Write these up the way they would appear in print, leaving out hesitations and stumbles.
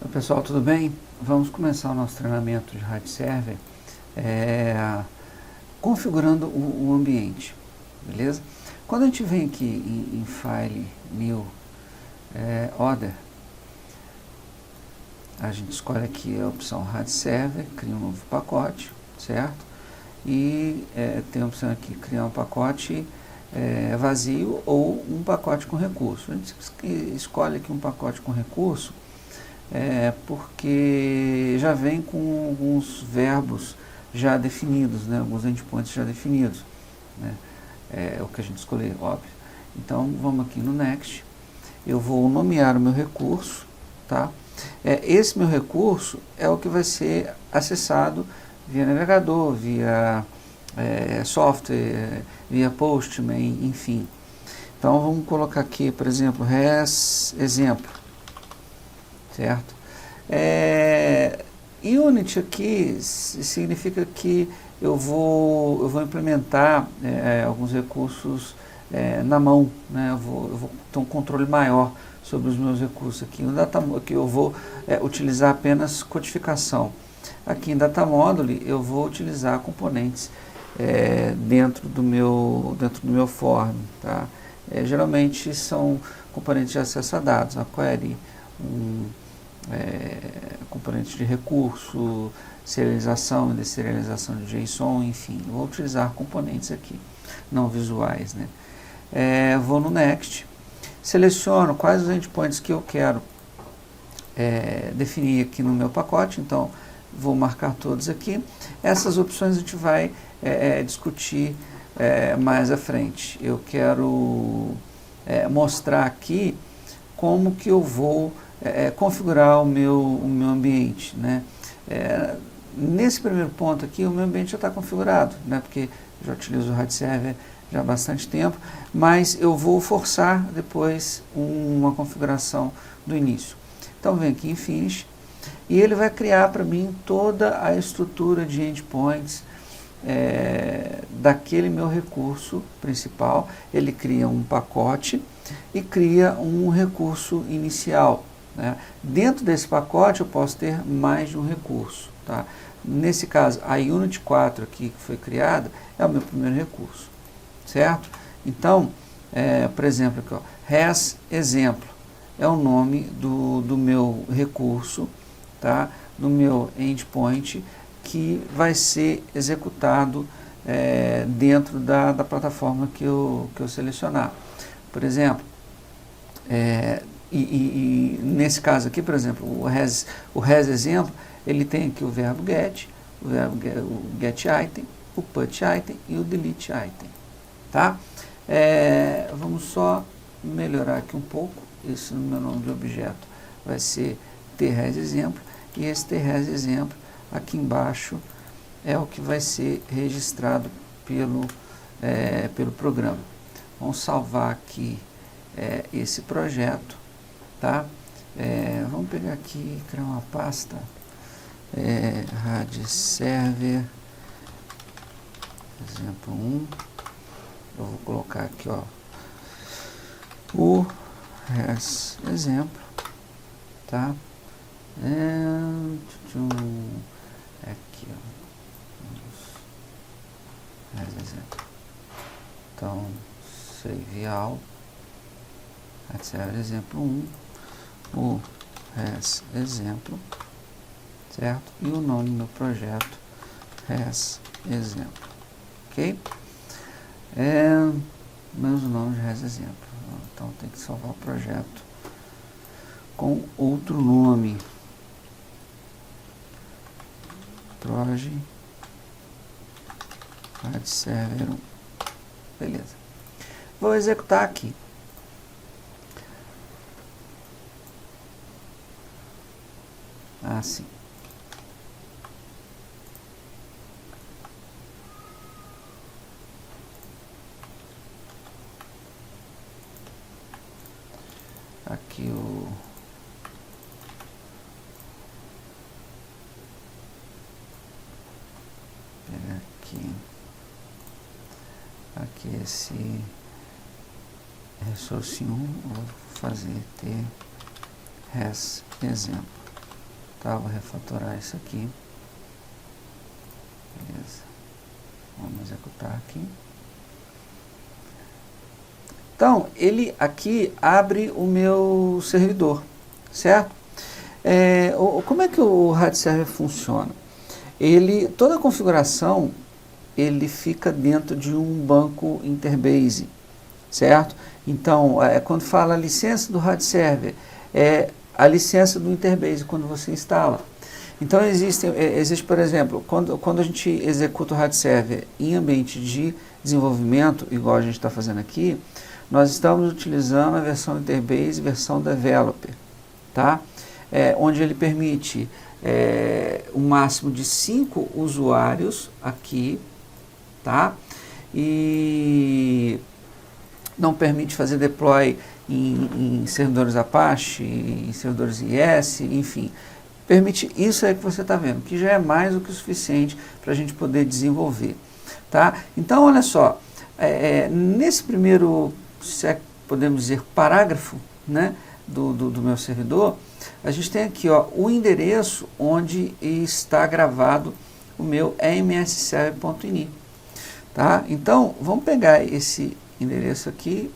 Oi, pessoal, tudo bem? Vamos começar o nosso treinamento de RAD Server configurando o ambiente, beleza? Quando a gente vem aqui em File, New, Other, a gente escolhe aqui a opção RAD Server, cria um novo pacote, certo? E tem a opção aqui, criar um pacote vazio ou um pacote com recurso. A gente escolhe aqui um pacote com recurso porque já vem com alguns verbos já definidos, né? Alguns endpoints já definidos, né? É o que a gente escolheu, óbvio. Então vamos aqui no Next, eu vou nomear o meu recurso, tá? Esse meu recurso é o que vai ser acessado via navegador, via software, via Postman, enfim. Então vamos colocar aqui, por exemplo, res exemplo, certo? Unit aqui significa que eu vou implementar alguns recursos na mão, né? Eu vou ter um controle maior sobre os meus recursos aqui. No aqui eu vou utilizar apenas codificação. Aqui em Data Module eu vou utilizar componentes dentro do meu form, tá? Geralmente são componentes de acesso a dados, a query, componente de recurso, serialização e deserialização de JSON, enfim, eu vou utilizar componentes aqui, não visuais, né? Vou no Next, seleciono quais os endpoints que eu quero definir aqui no meu pacote, então vou marcar todos aqui. Essas opções a gente vai discutir mais à frente. Eu quero mostrar aqui como que eu vou configurar o meu ambiente, né? Nesse primeiro ponto aqui, o meu ambiente já está configurado, né? Porque eu já utilizo o RAD Server já há bastante tempo, mas eu vou forçar depois uma configuração do início. Então, vem aqui em Finish, e ele vai criar para mim toda a estrutura de endpoints daquele meu recurso principal. Ele cria um pacote e cria um recurso inicial, né? Dentro desse pacote eu posso ter mais de um recurso, tá? Nesse caso, a Unit 4 aqui que foi criada é o meu primeiro recurso, certo? Então, por exemplo, aqui, ó, res exemplo é o nome do meu recurso, tá? Do meu endpoint que vai ser executado dentro da plataforma que eu selecionar. Por exemplo, nesse caso aqui, por exemplo, o res exemplo, ele tem aqui o verbo get, o get item, o put item e o delete item, tá? Vamos só melhorar aqui um pouco. Esse no meu nome de objeto vai ser tres exemplo, e esse tres exemplo aqui embaixo é o que vai ser registrado pelo programa. Vamos salvar aqui esse projeto, tá? Vamos pegar aqui e criar uma pasta, RAD Server exemplo 1. Eu vou colocar aqui, ó, o res exemplo, tá? Aqui, ó, res exemplo. Então, save all, RAD Server exemplo 1, o res exemplo, certo? E o nome do projeto, res exemplo, ok? Mesmo nome de res exemplo. Então tem que salvar o projeto com outro nome. Proj RAD Server 1. Beleza. Vou executar aqui. Assim. Aqui aqui esse resource 1, vou fazer res exemplo. Tá, vou refatorar isso aqui. Beleza. Vamos executar aqui. Então, ele aqui abre o meu servidor, certo? Como é que o RAD Server funciona? Toda a configuração, ele fica dentro de um banco Interbase, certo? Então, quando fala a licença do RAD Server, é a licença do Interbase quando você instala. Então, existe, por exemplo, quando a gente executa o RAD Server em ambiente de desenvolvimento, igual a gente está fazendo aqui, nós estamos utilizando a versão Interbase, versão Developer, tá? Onde ele permite um máximo de 5 usuários aqui, tá? E não permite fazer deploy em servidores Apache, em servidores IS, enfim. Permite isso aí que você está vendo, que já é mais do que o suficiente para a gente poder desenvolver, tá? Então, olha só, nesse primeiro, se podemos dizer, parágrafo, né, do meu servidor, a gente tem aqui, ó, o endereço onde está gravado o meu emsserver.ini, tá? Então, vamos pegar esse endereço aqui,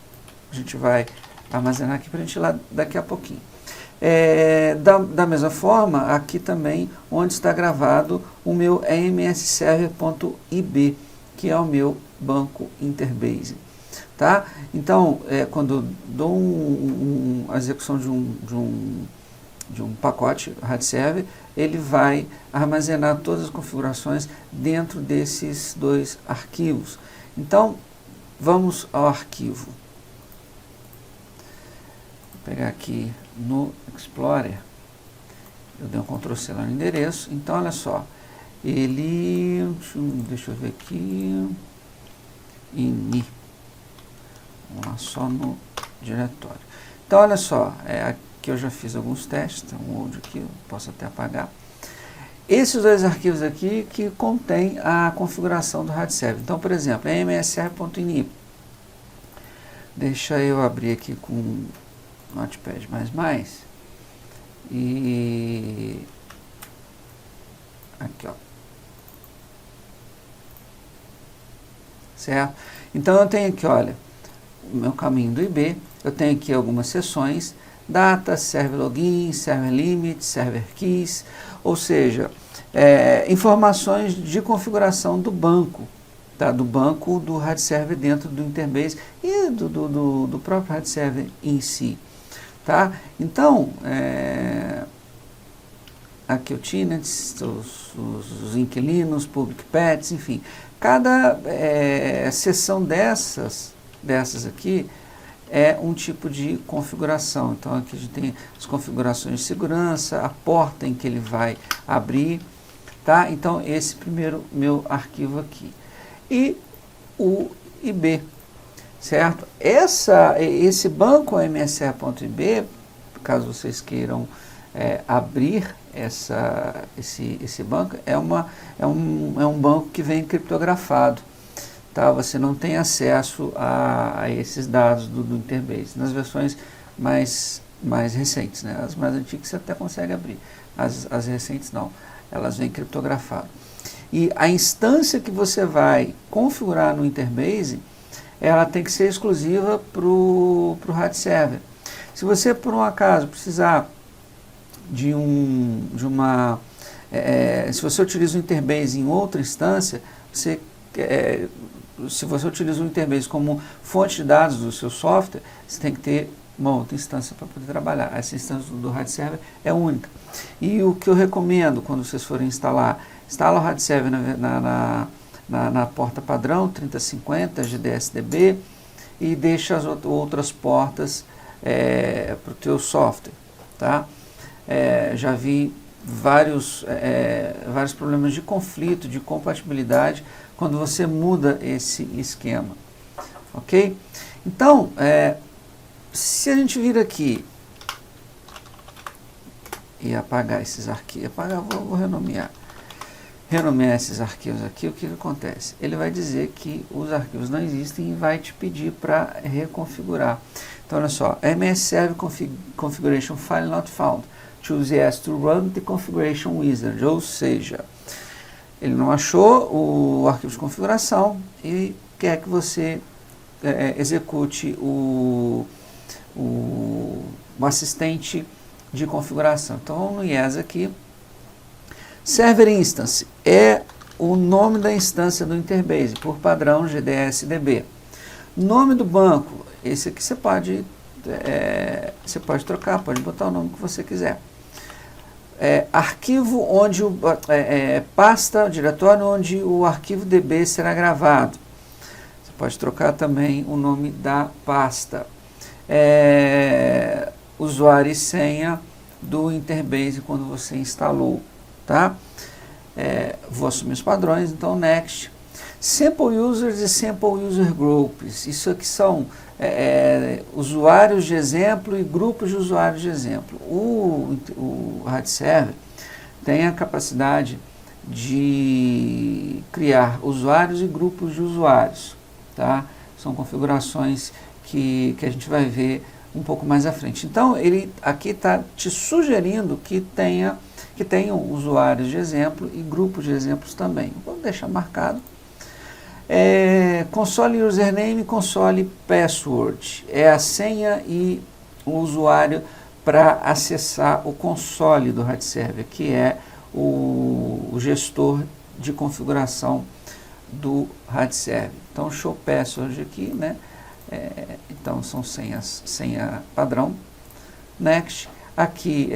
a gente vai armazenar aqui para a gente ir lá daqui a pouquinho. Da mesma forma, aqui também onde está gravado o meu emsserver.ib, que é o meu banco Interbase. Tá? Então, quando dou a execução de um pacote RAD Server, ele vai armazenar todas as configurações dentro desses dois arquivos. Então, vamos ao arquivo. Vou pegar aqui no Explorer, eu dei um Ctrl+C lá no endereço. Então, olha só, deixa eu ver aqui, ini. Vamos lá, só no diretório. Então, olha só, aqui eu já fiz alguns testes, tem um outro aqui, eu posso até apagar. Esses dois arquivos aqui que contém a configuração do RAD Server. Então, por exemplo, emsserver.ini. Deixa eu abrir aqui com Notepad++. E aqui, ó. Certo? Então, eu tenho aqui, olha, o meu caminho do IB, eu tenho aqui algumas seções, data, server login, server limit, server keys, ou seja, informações de configuração do banco, tá? Do banco do RAD Server dentro do Interbase e do próprio RAD Server em si. Tá? Então, aqui o tenants, os inquilinos, public pets, enfim, cada seção dessas aqui é um tipo de configuração. Então, aqui a gente tem as configurações de segurança, a porta em que ele vai abrir, tá? Então, esse primeiro meu arquivo aqui. E o IB, certo? Esse banco emsserver.ib, caso vocês queiram abrir esse banco, é um banco que vem criptografado. Tá? Você não tem acesso a esses dados do Interbase. Nas versões mais recentes, né? As mais antigas você até consegue abrir, as recentes não, elas vêm criptografadas. E a instância que você vai configurar no Interbase, ela tem que ser exclusiva para o RAD Server. Se você, por um acaso, precisar se você utiliza o Interbase em outra instância, se você utiliza o Interbase como fonte de dados do seu software, você tem que ter uma outra instância para poder trabalhar. Essa instância do RAD Server é única. E o que eu recomendo quando vocês forem instala o RAD Server na porta padrão 3050 GDSDB e deixa as outras portas para o teu software. Tá? Já vi vários problemas de conflito, de compatibilidade, quando você muda esse esquema. Ok? Então, se a gente vir aqui e apagar esses arquivos, vou renomear esses arquivos aqui, o que acontece? Ele vai dizer que os arquivos não existem e vai te pedir para reconfigurar. Então, olha só, MSServer Configuration File Not Found. choose yes to run the configuration wizard, ou seja, ele não achou o arquivo de configuração e quer que você execute o assistente de configuração. Então, no yes aqui, server instance é o nome da instância do Interbase, por padrão GDSDB. Nome do banco, esse aqui você pode trocar, pode botar o nome que você quiser. Arquivo onde pasta, diretório onde o arquivo DB será gravado. Você pode trocar também o nome da pasta. Usuário e senha do Interbase quando você instalou, tá? Vou assumir os padrões, então next. Sample users e sample user groups, isso aqui são usuários de exemplo e grupos de usuários de exemplo. O RAD Server tem a capacidade de criar usuários e grupos de usuários, tá? São configurações que a gente vai ver um pouco mais à frente. Então, ele aqui está te sugerindo que tenham usuários de exemplo e grupos de exemplos também. Vou deixar marcado. Console username, console password. É a senha e o usuário para acessar o console do RAD Server, que é o gestor de configuração do RAD Server. Então, show password aqui, né? Então, são senha padrão. Next. Aqui,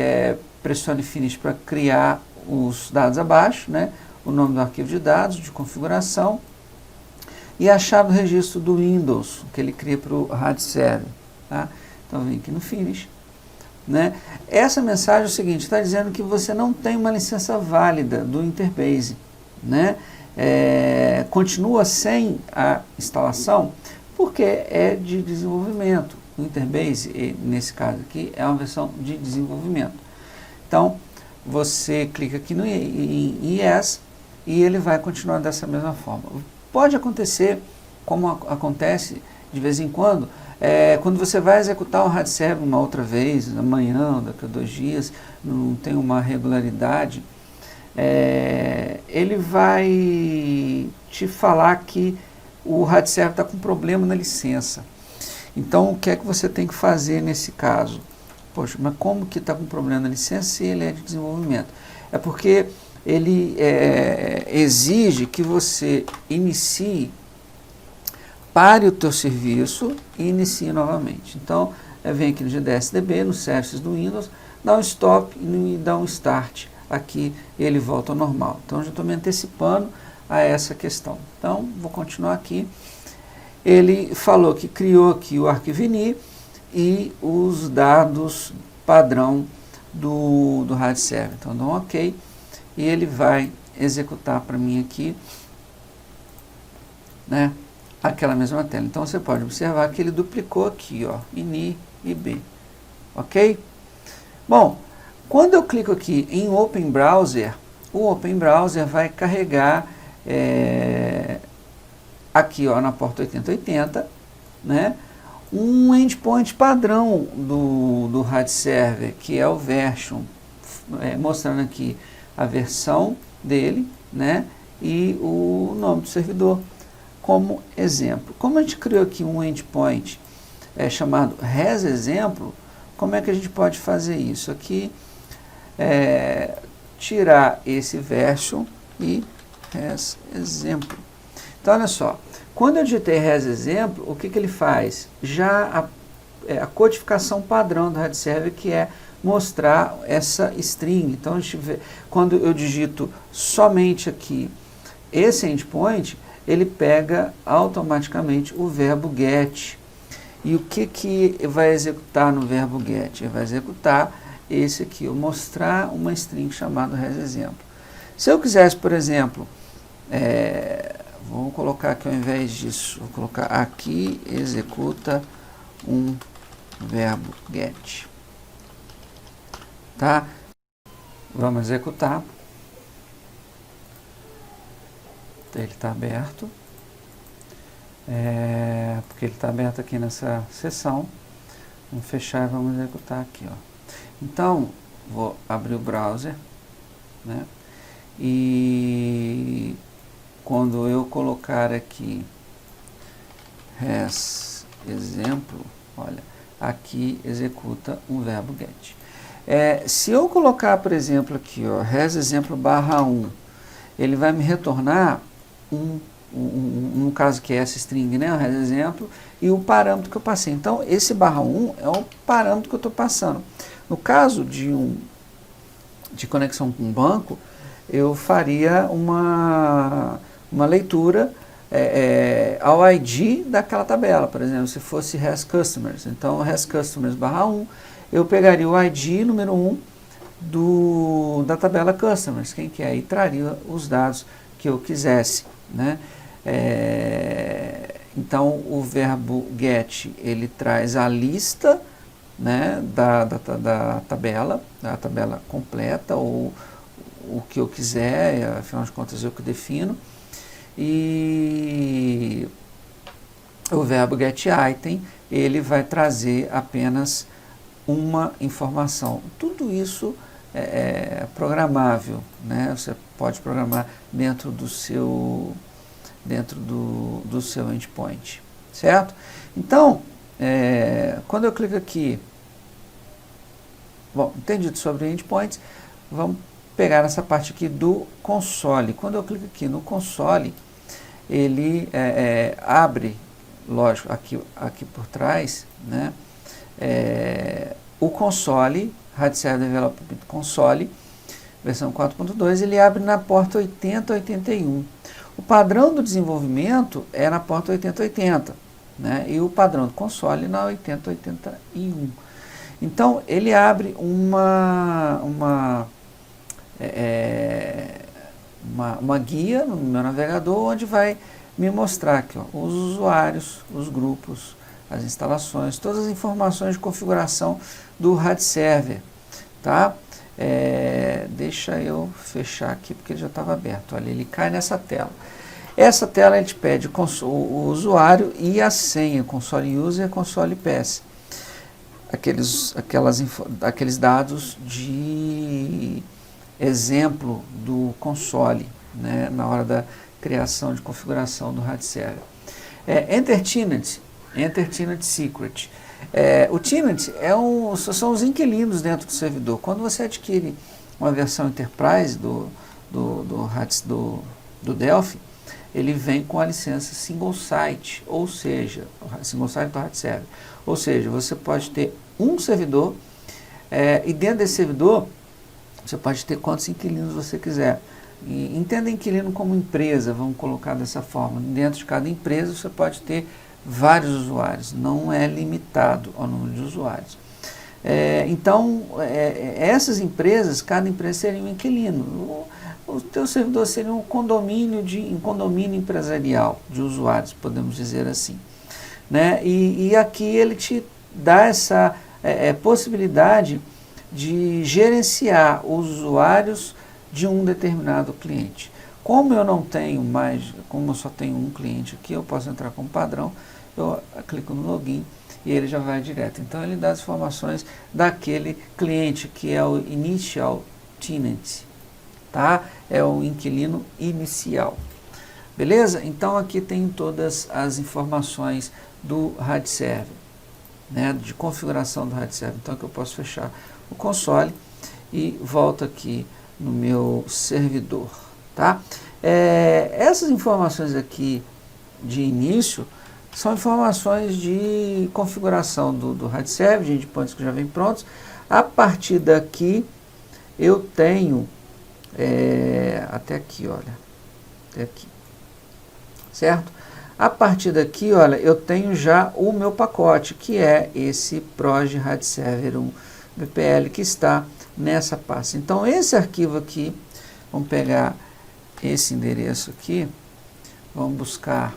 pressione finish para criar os dados abaixo, né? O nome do arquivo de dados, de configuração. E a chave do registro do Windows, que ele cria para o RAD Server. Tá? Então, vem aqui no Finish. Né? Essa mensagem é o seguinte, está dizendo que você não tem uma licença válida do Interbase. Né? Continua sem a instalação, porque é de desenvolvimento. O Interbase, nesse caso aqui, é uma versão de desenvolvimento. Então, você clica aqui no Yes e ele vai continuar dessa mesma forma. Pode acontecer, como acontece de vez em quando você vai executar o RAD Server uma outra vez, amanhã, daqui a 2 dias, não tem uma regularidade, ele vai te falar que o RAD Server está com problema na licença. Então, o que é que você tem que fazer nesse caso? Poxa, mas como que está com problema na licença se ele é de desenvolvimento? É porque ele exige que você pare o teu serviço e inicie novamente. Então, vem aqui no GDSDB, no Services do Windows, dá um stop e dá um start. Aqui ele volta ao normal. Então, já estou me antecipando a essa questão. Então, vou continuar aqui. Ele falou que criou aqui o arquivo ini e os dados padrão do RAD Server. Então, dou um OK. E ele vai executar para mim aqui, né, aquela mesma tela. Então, você pode observar que ele duplicou aqui, ó, ini e b. Ok? Bom, quando eu clico aqui em Open Browser, o Open Browser vai carregar aqui, ó, na porta 8080, né, um endpoint padrão do RAD Server, que é o version, mostrando aqui a versão dele, né, e o nome do servidor como exemplo. Como a gente criou aqui um endpoint chamado resexemplo, como é que a gente pode fazer isso? Aqui, tirar esse version e resexemplo. Então, olha só, quando eu digitei resexemplo, o que ele faz? Já a codificação padrão do RAD Server, que é mostrar essa string. Então, a gente vê, quando eu digito somente aqui esse endpoint, ele pega automaticamente o verbo get. E o que vai executar no verbo get? Ele vai executar esse aqui, eu mostrar uma string chamada resexemplo. Se eu quisesse, por exemplo, vou colocar aqui ao invés disso, vou colocar aqui executa um verbo get. Tá? Vamos executar. Ele está aberto. Porque ele está aberto aqui nessa seção. Vamos fechar e vamos executar aqui, ó. Então, vou abrir o browser, né? E quando eu colocar aqui res exemplo, olha, aqui executa um verbo get. Se eu colocar, por exemplo, aqui, ó, res exemplo /1, ele vai me retornar no caso que é essa string, né, o res exemplo, e o parâmetro que eu passei. Então, esse /1 é o parâmetro que eu estou passando. No caso de conexão com um banco, eu faria uma leitura ao ID daquela tabela. Por exemplo, se fosse res customers, então res customers /1, eu pegaria o ID número 1 da tabela customers, quem quer, e traria os dados que eu quisesse, né? Então, o verbo get, ele traz a lista, né, da tabela completa, ou o que eu quiser, afinal de contas eu que defino. E o verbo getItem, ele vai trazer apenas uma informação. Tudo isso é programável, né? Você pode programar dentro do seu endpoint, certo? Então, quando eu clico aqui, bom, entendido sobre endpoints, vamos pegar essa parte aqui do console. Quando eu clico aqui no console, ele abre, lógico, aqui por trás, né, o console, Rádio Server Development Console, versão 4.2, ele abre na porta 8081. O padrão do desenvolvimento é na porta 8080, né, e o padrão do console na 8081. Então, ele abre uma guia no meu navegador, onde vai me mostrar aqui, ó, os usuários, os grupos, as instalações, todas as informações de configuração do Rádio Server, tá? Deixa eu fechar aqui, porque ele já estava aberto. Olha, ele cai nessa tela. Essa tela ele te pede o usuário e a senha, console user e console pass. Aqueles dados de exemplo do console, né, na hora da criação de configuração do Rádio Server. Enter Tenant Secret. O tenant são os inquilinos dentro do servidor. Quando você adquire uma versão Enterprise do Delphi, ele vem com a licença Single Site, ou seja, Single Site do Rádio Server. Ou seja, você pode ter um servidor, e dentro desse servidor, você pode ter quantos inquilinos você quiser. E entenda inquilino como empresa, vamos colocar dessa forma. Dentro de cada empresa você pode ter vários usuários, não é limitado ao número de usuários. Então, essas empresas, cada empresa seria um inquilino. O teu servidor seria um condomínio empresarial de usuários, podemos dizer assim, né? E aqui ele te dá essa possibilidade de gerenciar os usuários de um determinado cliente. Como eu não tenho mais, como eu só tenho um cliente aqui, eu posso entrar como padrão, eu clico no login e ele já vai direto. Então ele dá as informações daquele cliente que é o Initial Tenant, tá? É o inquilino inicial. Beleza? Então aqui tem todas as informações do Rádio Server, né, de configuração do Rádio Server. Então aqui eu posso fechar o console e volto aqui no meu servidor, tá? Essas informações aqui de início são informações de configuração do Rádio Server, de endpoints que já vem prontos. A partir daqui eu tenho até aqui, olha, até aqui, certo? A partir daqui, olha, eu tenho já o meu pacote, que é esse Proj Rádio Server 1 BPL, que está nessa pasta. Então, esse arquivo aqui, vamos pegar esse endereço aqui, vamos buscar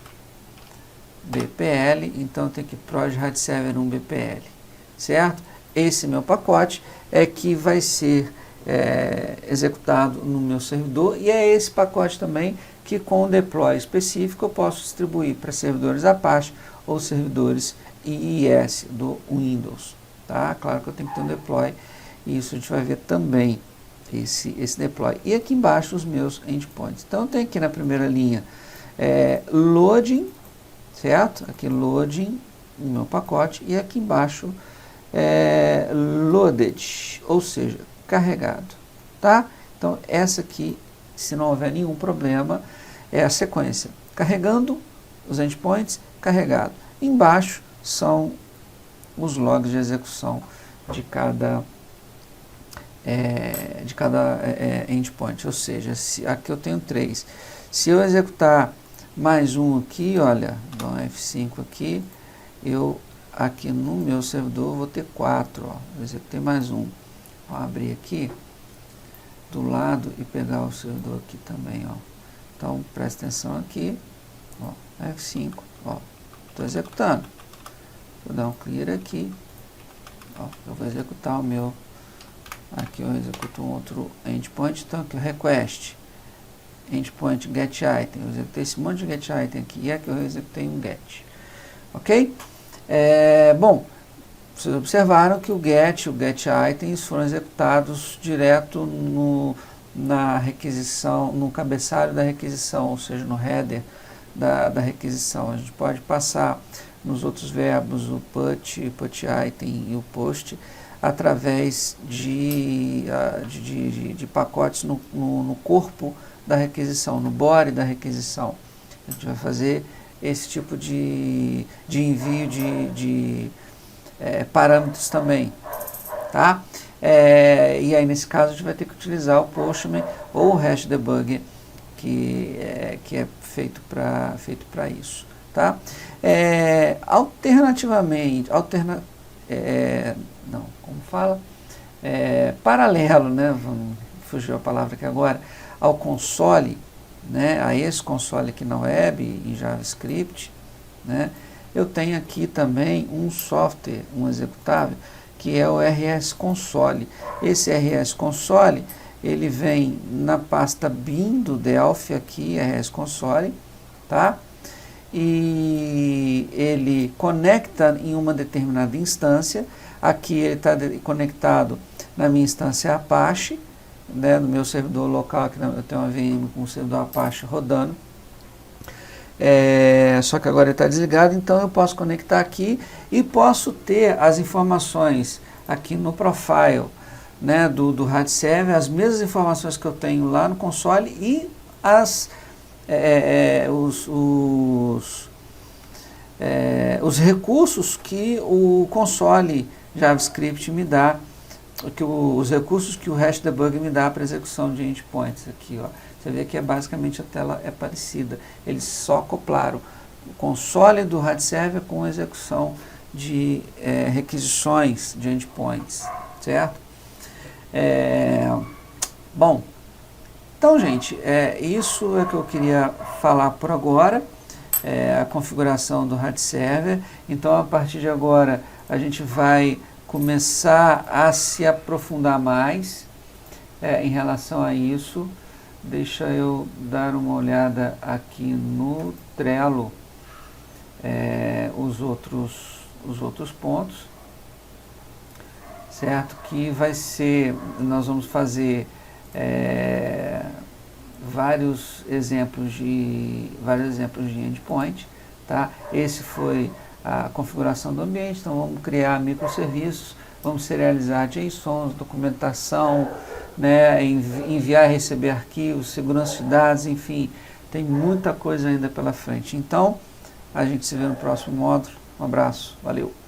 BPL, então tem que Proj Rádio Server 1 BPL, certo? Esse meu pacote é que vai ser executado no meu servidor, e é esse pacote também que, com o deploy específico, eu posso distribuir para servidores Apache ou servidores IIS do Windows, tá? Claro que eu tenho que ter um deploy e isso a gente vai ver também, esse deploy. E aqui embaixo os meus endpoints. Então eu tenho aqui na primeira linha loading, certo? Aqui loading no meu pacote, e aqui embaixo loaded, ou seja, carregado, tá? Então essa aqui, se não houver nenhum problema, é a sequência: carregando os endpoints, carregado. Embaixo são os logs de execução de cada endpoint, ou seja, aqui eu tenho 3. Se eu executar mais um aqui, olha, dou um F5 aqui, eu aqui no meu servidor vou ter 4, ó, eu executei mais um. Vou abrir aqui do lado e pegar o servidor aqui também, ó. Então presta atenção aqui, ó, F5, ó, estou executando. Vou dar um clear aqui, ó, eu vou executar o meu. Aqui eu executo um outro endpoint, então aqui o request, endpoint get item, eu executei esse monte de get item aqui, e aqui eu executei um get, ok? Bom, vocês observaram que o get items foram executados direto na requisição, no cabeçalho da requisição, ou seja, no header da requisição. A gente pode passar nos outros verbos o put item e o post, através de pacotes no corpo da requisição, no body da requisição. A gente vai fazer esse tipo de envio de parâmetros também, tá? E aí nesse caso a gente vai ter que utilizar o Postman ou o hash debugger, que é feito para isso, tá? Alternativamente, paralelo, né? Fugiu a palavra aqui agora, ao console, né? A esse console aqui na web, em JavaScript, né? Eu tenho aqui também um software, um executável, que é o RS Console. Esse RS Console, ele vem na pasta bin do Delphi aqui, RS Console, tá? E ele conecta em uma determinada instância. Aqui ele está conectado na minha instância Apache, né, no meu servidor local, aqui eu tenho uma VM com o servidor Apache rodando. Só que agora ele está desligado, então eu posso conectar aqui e posso ter as informações aqui no profile, né, do RAD Server, as mesmas informações que eu tenho lá no console e os recursos que o console JavaScript me dá, os recursos que o hash debug me dá para execução de endpoints aqui, ó. Você vê que basicamente a tela é parecida. Eles só acoplaram o console do RAD Server com a execução de requisições de endpoints, certo? Bom, então, gente, isso é que eu queria falar por agora, a configuração do RAD Server. Então, a partir de agora, a gente vai começar a se aprofundar mais em relação a isso. Deixa eu dar uma olhada aqui no Trello, os outros pontos, certo? Que vai ser, nós vamos fazer vários exemplos de endpoint, tá? Esse foi a configuração do ambiente. Então vamos criar microserviços, vamos serializar JSONs, documentação, né, enviar e receber arquivos, segurança de dados, enfim, tem muita coisa ainda pela frente. Então, a gente se vê no próximo módulo. Um abraço, valeu!